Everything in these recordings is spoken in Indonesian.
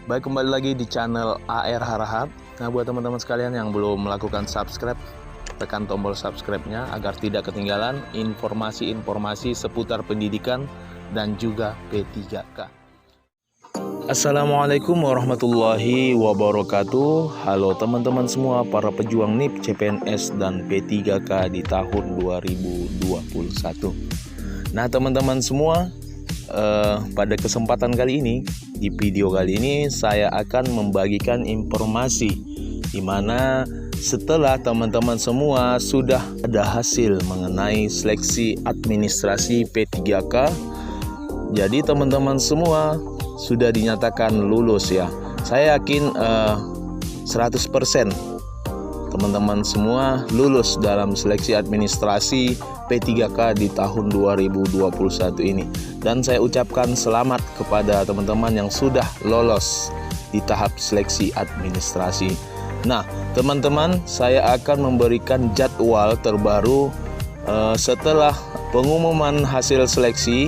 Baik, kembali lagi di channel AR Harahap. Nah, buat teman-teman sekalian yang belum melakukan subscribe, tekan tombol subscribe-nya agar tidak ketinggalan informasi-informasi seputar pendidikan dan juga P3K. Assalamualaikum warahmatullahi wabarakatuh. Halo teman-teman semua, para pejuang NIP, CPNS, dan P3K di tahun 2021. Nah teman-teman semua, pada kesempatan kali ini, di video kali ini saya akan membagikan informasi di mana setelah teman-teman semua sudah ada hasil mengenai seleksi administrasi P3K, jadi teman-teman semua sudah dinyatakan lulus ya. Saya yakin 100% teman-teman semua lulus dalam seleksi administrasi P3K di tahun 2021 ini. Dan saya ucapkan selamat kepada teman-teman yang sudah lolos di tahap seleksi administrasi. Nah, teman-teman, saya akan memberikan jadwal terbaru setelah pengumuman hasil seleksi.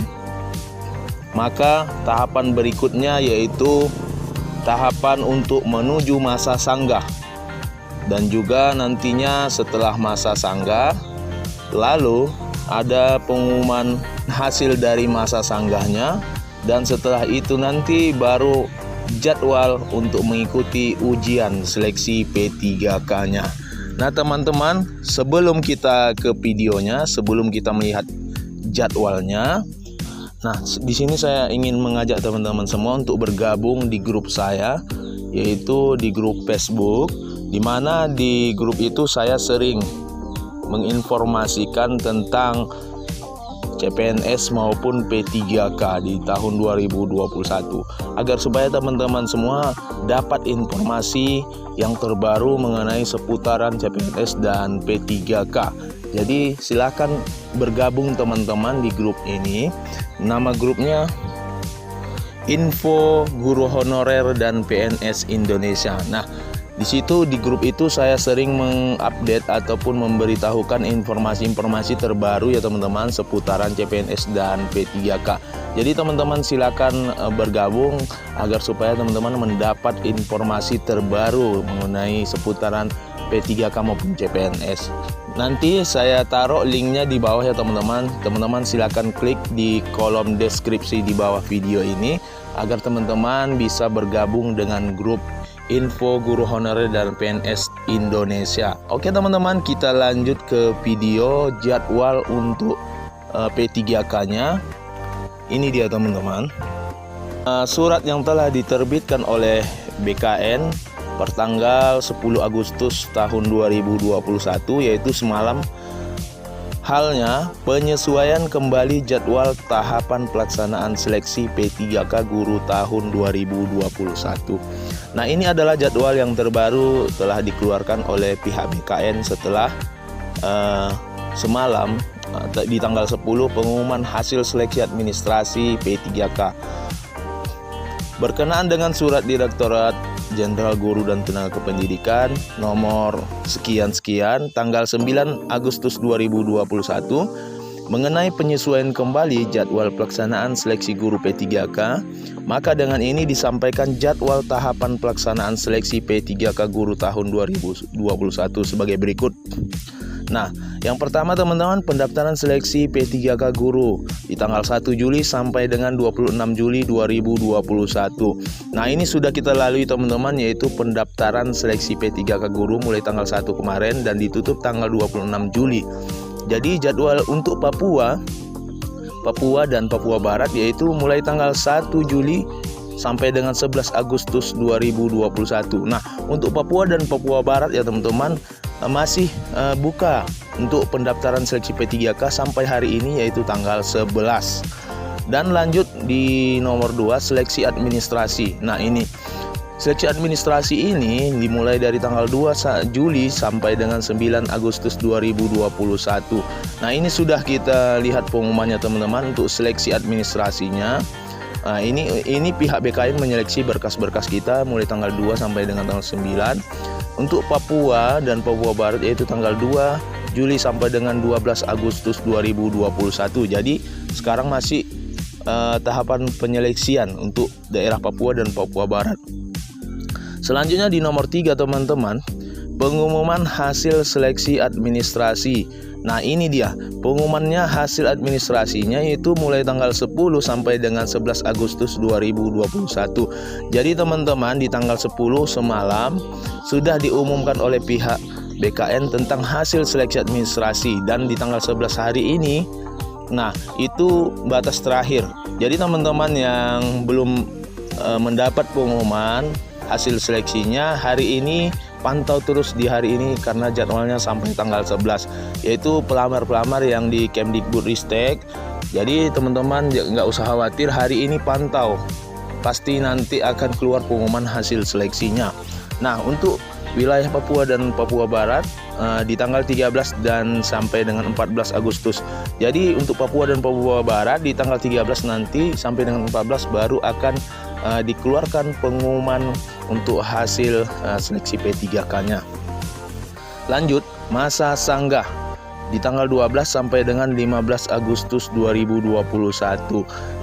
Maka tahapan berikutnya yaitu tahapan untuk menuju masa sanggah. Dan juga nantinya setelah masa sanggah, lalu ada pengumuman hasil dari masa sanggahnya, dan setelah itu nanti baru jadwal untuk mengikuti ujian seleksi P3K-nya. Nah teman-teman, sebelum kita ke videonya, sebelum kita melihat jadwalnya, nah di sini saya ingin mengajak teman-teman semua untuk bergabung di grup saya, yaitu di grup Facebook, di mana di grup itu saya sering menginformasikan tentang CPNS maupun P3K di tahun 2021, agar supaya teman-teman semua dapat informasi yang terbaru mengenai seputaran CPNS dan P3K. Jadi silakan bergabung teman-teman di grup ini. Nama grupnya Info Guru Honorer dan PNS Indonesia. Nah, di situ di grup itu saya sering mengupdate ataupun memberitahukan informasi-informasi terbaru ya teman-teman seputaran CPNS dan P3K. Jadi teman-teman silakan bergabung agar supaya teman-teman mendapat informasi terbaru mengenai seputaran P3K maupun CPNS. Nanti saya taruh linknya di bawah ya teman-teman. Teman-teman silakan klik di kolom deskripsi di bawah video ini agar teman-teman bisa bergabung dengan grup Info Guru Honorer dan PNS Indonesia. Oke teman-teman, kita lanjut ke video jadwal untuk P3K-nya. Ini dia teman-teman, surat yang telah diterbitkan oleh BKN pertanggal 10 Agustus tahun 2021, yaitu semalam. Halnya penyesuaian kembali jadwal tahapan pelaksanaan seleksi P3K guru tahun 2021. Nah, ini adalah jadwal yang terbaru telah dikeluarkan oleh pihak BKN setelah semalam di tanggal 10 pengumuman hasil seleksi administrasi P3K. Berkenaan dengan surat Direktorat Jenderal Guru dan Tenaga Kependidikan nomor sekian-sekian tanggal 9 Agustus 2021 mengenai penyesuaian kembali jadwal pelaksanaan seleksi guru P3K, maka dengan ini disampaikan jadwal tahapan pelaksanaan seleksi P3K guru tahun 2021 sebagai berikut. Nah, yang pertama teman-teman, pendaftaran seleksi P3K guru di tanggal 1 Juli sampai dengan 26 Juli 2021. Nah, ini sudah kita lalui teman-teman, yaitu pendaftaran seleksi P3K guru mulai tanggal 1 kemarin dan ditutup tanggal 26 Juli. Jadi jadwal untuk Papua dan Papua Barat yaitu mulai tanggal 1 Juli sampai dengan 11 Agustus 2021. Nah, untuk Papua dan Papua Barat ya teman-teman, masih buka untuk pendaftaran seleksi P3K sampai hari ini, yaitu tanggal 11. Dan lanjut di nomor 2, seleksi administrasi. Nah, ini seleksi administrasi ini dimulai dari tanggal 2 Juli sampai dengan 9 Agustus 2021. Nah, ini sudah kita lihat pengumumannya teman-teman untuk seleksi administrasinya. Nah, ini pihak BKN menyeleksi berkas-berkas kita mulai tanggal 2 sampai dengan tanggal 9. Untuk Papua dan Papua Barat yaitu tanggal 2 Juli sampai dengan 12 Agustus 2021. Jadi sekarang masih tahapan penyeleksian untuk daerah Papua dan Papua Barat. Selanjutnya di nomor 3 teman-teman, pengumuman hasil seleksi administrasi. Nah ini dia pengumumannya, hasil administrasinya itu mulai tanggal 10 sampai dengan 11 Agustus 2021. Jadi teman-teman, di tanggal 10 semalam sudah diumumkan oleh pihak BKN tentang hasil seleksi administrasi, dan di tanggal 11 hari ini, nah itu batas terakhir. Jadi teman-teman yang belum mendapat pengumuman hasil seleksinya hari ini, pantau terus di hari ini karena jadwalnya sampai tanggal 11, yaitu pelamar-pelamar yang di Kemdikbudristek. Jadi teman-teman nggak usah khawatir, hari ini pantau, pasti nanti akan keluar pengumuman hasil seleksinya. Nah untuk wilayah Papua dan Papua Barat di tanggal 13 dan sampai dengan 14 Agustus. Jadi untuk Papua dan Papua Barat di tanggal 13 nanti sampai dengan 14 baru akan dikeluarkan pengumuman untuk hasil seleksi P3K-nya. Lanjut, masa sanggah di tanggal 12 sampai dengan 15 Agustus 2021.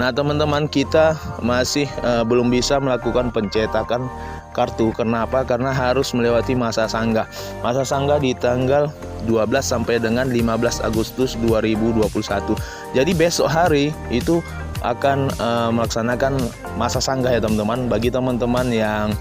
Nah teman-teman, kita masih belum bisa melakukan pencetakan kartu. Kenapa? Karena harus melewati masa sanggah. Masa sanggah di tanggal 12 sampai dengan 15 Agustus 2021. Jadi besok hari itu akan melaksanakan masa sanggah ya teman-teman. Bagi teman-teman yang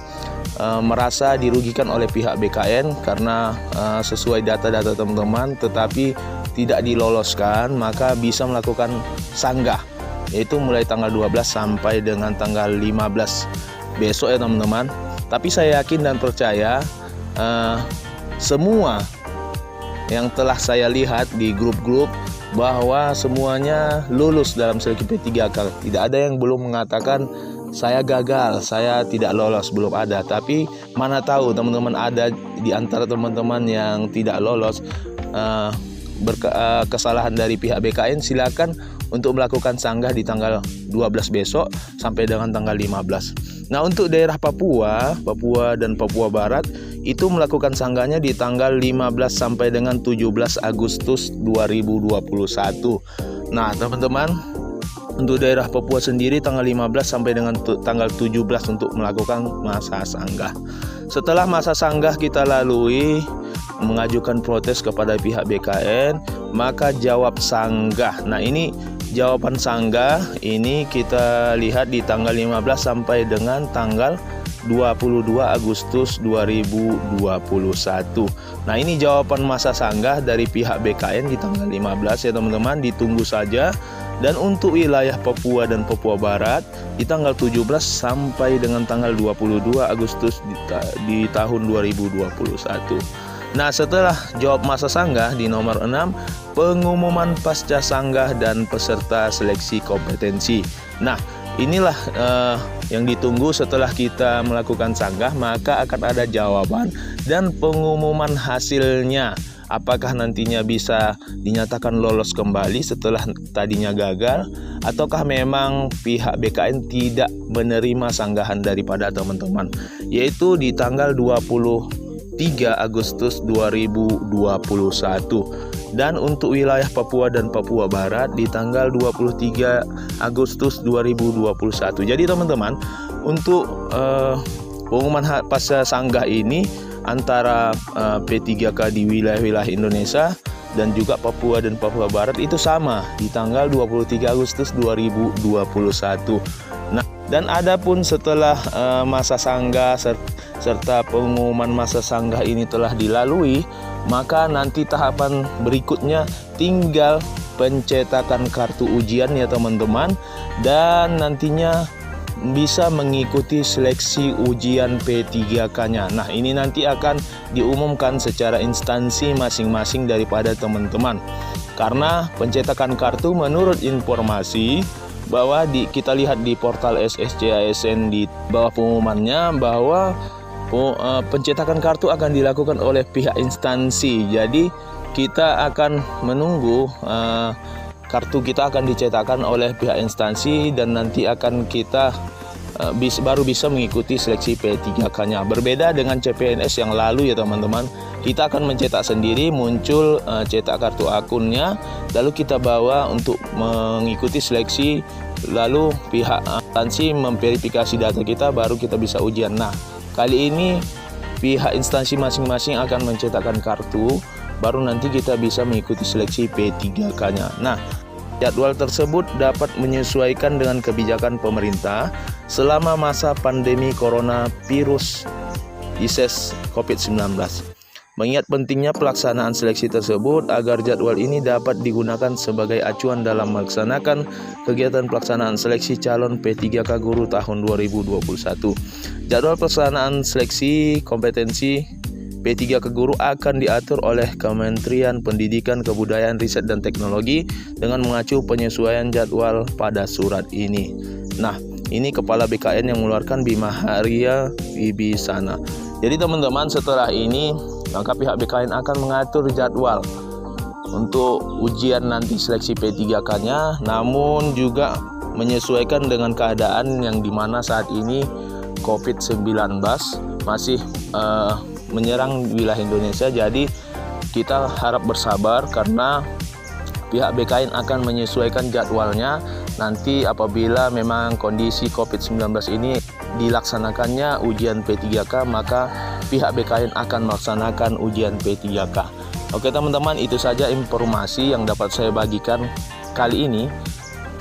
merasa dirugikan oleh pihak BKN karena sesuai data-data teman-teman tetapi tidak diloloskan, maka bisa melakukan sanggah, yaitu mulai tanggal 12 sampai dengan tanggal 15 besok ya teman-teman. Tapi saya yakin dan percaya semua yang telah saya lihat di grup-grup bahwa semuanya lulus dalam seleksi P3K. Tidak ada yang belum mengatakan saya gagal, saya tidak lolos, belum ada. Tapi mana tahu teman-teman ada di antara teman-teman yang tidak lolos, kesalahan dari pihak BKN, silakan untuk melakukan sanggah di tanggal 12 besok sampai dengan tanggal 15. Nah untuk daerah Papua dan Papua Barat itu melakukan sanggahnya di tanggal 15 sampai dengan 17 Agustus 2021. Nah teman-teman, untuk daerah Papua sendiri tanggal 15 sampai dengan tanggal 17 untuk melakukan masa sanggah. Setelah masa sanggah kita lalui, mengajukan protes kepada pihak BKN, maka jawab sanggah. Nah ini jawaban sanggah ini kita lihat di tanggal 15 sampai dengan tanggal 22 Agustus 2021. Nah ini jawaban masa sanggah dari pihak BKN di tanggal 15 ya teman-teman, ditunggu saja. Dan untuk wilayah Papua dan Papua Barat di tanggal 17 sampai dengan tanggal 22 Agustus di tahun 2021. Nah setelah jawab masa sanggah di nomor 6, pengumuman pasca sanggah dan peserta seleksi kompetensi. Nah inilah yang ditunggu. Setelah kita melakukan sanggah, maka akan ada jawaban dan pengumuman hasilnya. Apakah nantinya bisa dinyatakan lolos kembali setelah tadinya gagal, ataukah memang pihak BKN tidak menerima sanggahan daripada teman-teman, yaitu di tanggal 23 Agustus 2021. Dan untuk wilayah Papua dan Papua Barat di tanggal 23 Agustus 2021. Jadi teman-teman, untuk pengumuman pasca sanggah ini antara P3K di wilayah-wilayah Indonesia dan juga Papua dan Papua Barat itu sama di tanggal 23 Agustus 2021. Nah, dan adapun setelah masa sanggah serta pengumuman masa sanggah ini telah dilalui, maka nanti tahapan berikutnya tinggal pencetakan kartu ujian ya teman-teman, dan nantinya bisa mengikuti seleksi ujian P3K-nya. Nah ini nanti akan diumumkan secara instansi masing-masing daripada teman-teman. Karena pencetakan kartu menurut informasi bahwa kita lihat di portal SSC-ASN di bawah pengumumannya bahwa pencetakan kartu akan dilakukan oleh pihak instansi. Jadi kita akan menunggu kartu kita akan dicetakkan oleh pihak instansi dan nanti akan kita baru bisa mengikuti seleksi P3K-nya. Berbeda dengan CPNS yang lalu ya teman-teman, kita akan mencetak sendiri, muncul cetak kartu akunnya, lalu kita bawa untuk mengikuti seleksi, lalu pihak instansi memverifikasi data kita, baru kita bisa ujian. Nah, kali ini pihak instansi masing-masing akan mencetakkan kartu, baru nanti kita bisa mengikuti seleksi P3K-nya. Nah, jadwal tersebut dapat menyesuaikan dengan kebijakan pemerintah selama masa pandemi coronavirus disease COVID-19. Mengingat pentingnya pelaksanaan seleksi tersebut agar jadwal ini dapat digunakan sebagai acuan dalam melaksanakan kegiatan pelaksanaan seleksi calon P3K guru tahun 2021. Jadwal pelaksanaan seleksi kompetensi P3K guru akan diatur oleh Kementerian Pendidikan, Kebudayaan, Riset, dan Teknologi dengan mengacu penyesuaian jadwal pada surat ini. Nah, ini Kepala BKN yang mengeluarkan Bima Arya Wibisana. Jadi teman-teman, setelah ini maka pihak BKN akan mengatur jadwal untuk ujian nanti seleksi P3K-nya, namun juga menyesuaikan dengan keadaan yang dimana saat ini COVID-19 masih menyerang wilayah Indonesia. Jadi kita harap bersabar karena pihak BKN akan menyesuaikan jadwalnya nanti apabila memang kondisi COVID-19 ini dilaksanakannya ujian P3K, maka pihak BKN akan melaksanakan ujian P3K. Oke teman-teman, itu saja informasi yang dapat saya bagikan kali ini.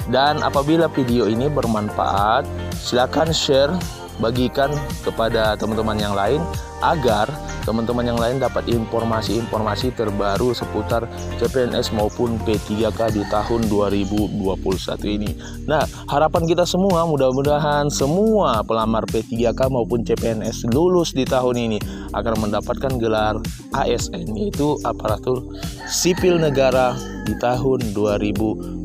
Dan apabila video ini bermanfaat, silakan share, bagikan kepada teman-teman yang lain agar teman-teman yang lain dapat informasi-informasi terbaru seputar CPNS maupun P3K di tahun 2021 ini. Nah, harapan kita semua mudah-mudahan semua pelamar P3K maupun CPNS lulus di tahun ini akan mendapatkan gelar ASN, yaitu aparatur sipil negara di tahun 2021.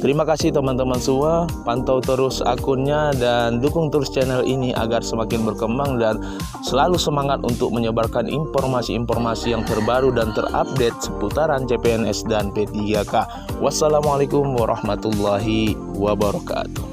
Terima kasih teman-teman semua, pantau terus akunnya dan dukung terus channel ini agar semakin berkembang dan selalu semangat untuk menyebarkan informasi-informasi yang terbaru dan terupdate seputaran CPNS dan P3K. Wassalamualaikum warahmatullahi wabarakatuh.